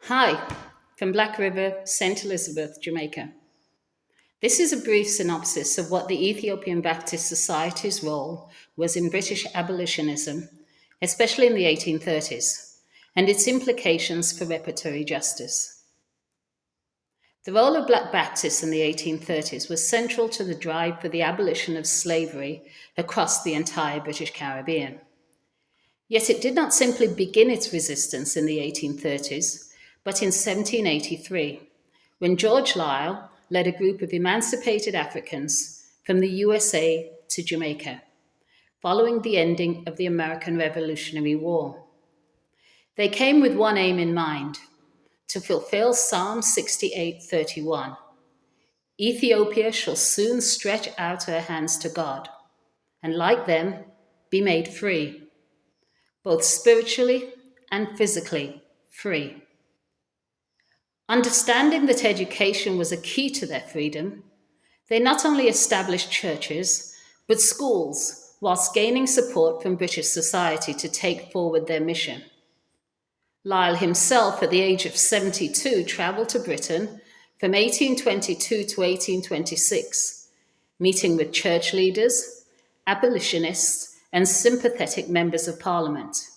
Hi, from Black River, St. Elizabeth, Jamaica. This is a brief synopsis of what the Ethiopian Baptist Society's role was in British abolitionism, especially in the 1830s, and its implications for reparatory justice. The role of Black Baptists in the 1830s was central to the drive for the abolition of slavery across the entire British Caribbean. Yet it did not simply begin its resistance in the 1830s, but in 1783, when George Liele led a group of emancipated Africans from the USA to Jamaica, following the ending of the American Revolutionary War. They came with one aim in mind: to fulfill Psalm 68:31. Ethiopia shall soon stretch out her hands to God, and like them, be made free, both spiritually and physically free. Understanding that education was a key to their freedom, they not only established churches, but schools, whilst gaining support from British society to take forward their mission. Liele himself, at the age of 72, travelled to Britain from 1822 to 1826, meeting with church leaders, abolitionists, and sympathetic members of parliament.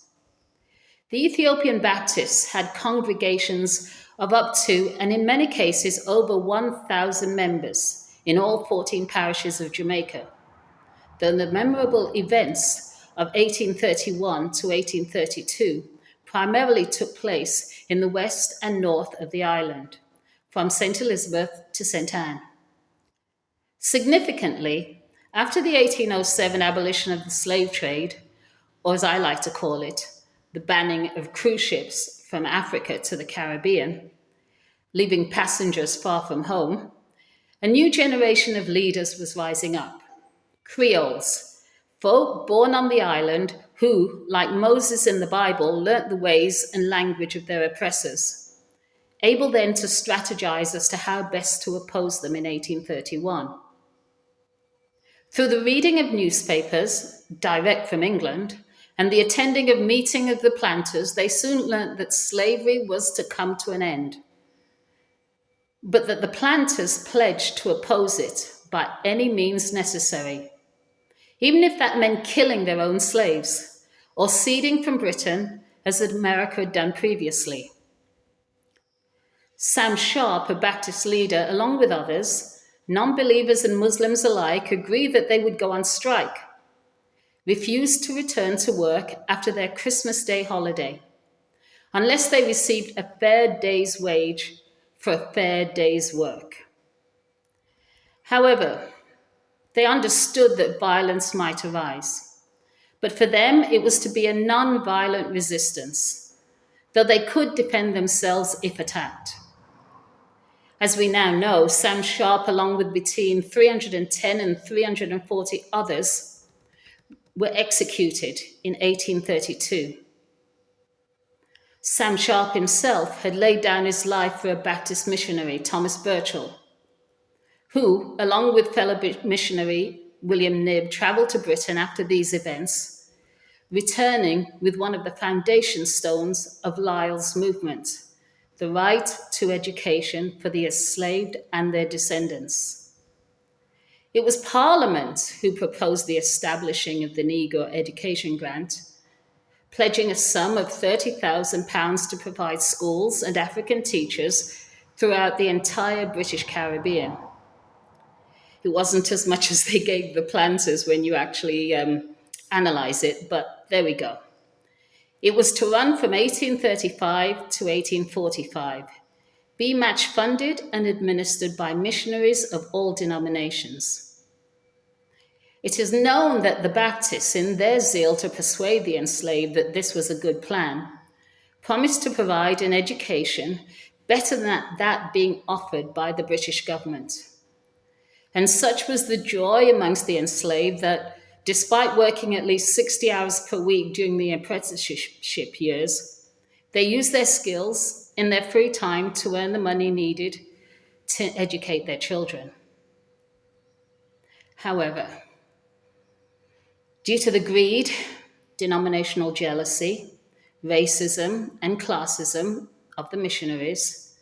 The Ethiopian Baptists had congregations of up to, and in many cases, over 1,000 members in all 14 parishes of Jamaica. Though the memorable events of 1831 to 1832 primarily took place in the west and north of the island, from St. Elizabeth to St. Anne. Significantly, after the 1807 abolition of the slave trade, or as I like to call it, the banning of cruise ships from Africa to the Caribbean, leaving passengers far from home, a new generation of leaders was rising up. Creoles, folk born on the island who, like Moses in the Bible, learnt the ways and language of their oppressors, able then to strategize as to how best to oppose them in 1831. Through the reading of newspapers, direct from England, and the attending of meeting of the planters, they soon learnt that slavery was to come to an end, but that the planters pledged to oppose it by any means necessary, even if that meant killing their own slaves or ceding from Britain as America had done previously. Sam Sharp, a Baptist leader, along with others, non-believers and Muslims alike, agreed that they would go on strike, refused to return to work after their Christmas Day holiday, unless they received a fair day's wage for a fair day's work. However, they understood that violence might arise, but for them it was to be a non-violent resistance, though they could defend themselves if attacked. As we now know, Sam Sharp, along with between 310 and 340 others, were executed in 1832. Sam Sharp himself had laid down his life for a Baptist missionary, Thomas Burchell, who, along with fellow missionary William Knibb, travelled to Britain after these events, returning with one of the foundation stones of Lyle's movement, the right to education for the enslaved and their descendants. It was Parliament who proposed the establishing of the Negro Education Grant, pledging a sum of £30,000 to provide schools and African teachers throughout the entire British Caribbean. It wasn't as much as they gave the planters when you actually analyse it, but there we go. It was to run from 1835 to 1845, be match funded and administered by missionaries of all denominations. It is known that the Baptists, in their zeal to persuade the enslaved that this was a good plan, promised to provide an education better than that being offered by the British government. And such was the joy amongst the enslaved that, despite working at least 60 hours per week during the apprenticeship years, they used their skills in their free time to earn the money needed to educate their children. However, due to the greed, denominational jealousy, racism, and classism of the missionaries,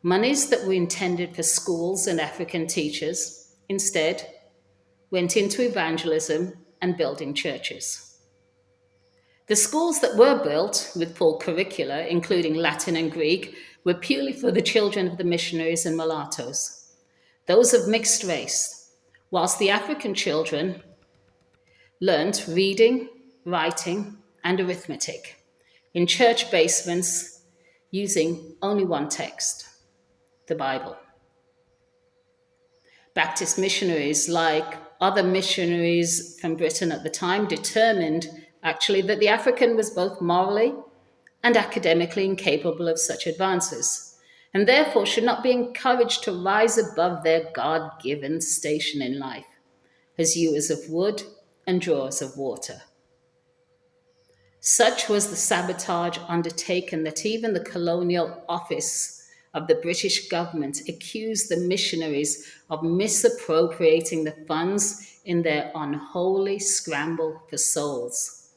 monies that were intended for schools and African teachers instead went into evangelism and building churches. The schools that were built with full curricula, including Latin and Greek, were purely for the children of the missionaries and mulattoes, those of mixed race, whilst the African children learnt reading, writing, and arithmetic in church basements using only one text, the Bible. Baptist missionaries, like other missionaries from Britain at the time, determined actually that the African was both morally and academically incapable of such advances, and therefore should not be encouraged to rise above their God-given station in life as hewers of wood and drawers of water. Such was the sabotage undertaken that even the colonial office of the British government accused the missionaries of misappropriating the funds in their unholy scramble for souls.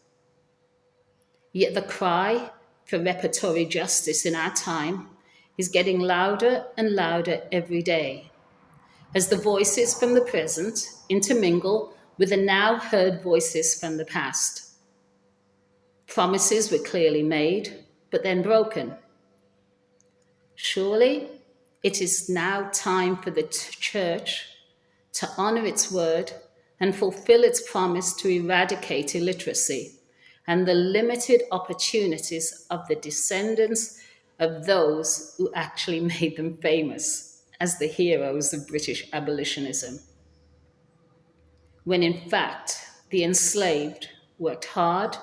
Yet the cry for reparatory justice in our time is getting louder and louder every day, as the voices from the present intermingle with the now heard voices from the past. Promises were clearly made, but then broken. Surely it is now time for the church to honor its word and fulfill its promise to eradicate illiteracy and the limited opportunities of the descendants of those who actually made them famous as the heroes of British abolitionism, when in fact the enslaved worked hard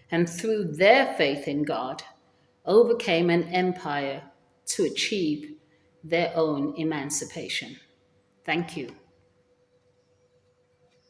and through their faith in God overcame an empire to achieve their own emancipation. Thank you.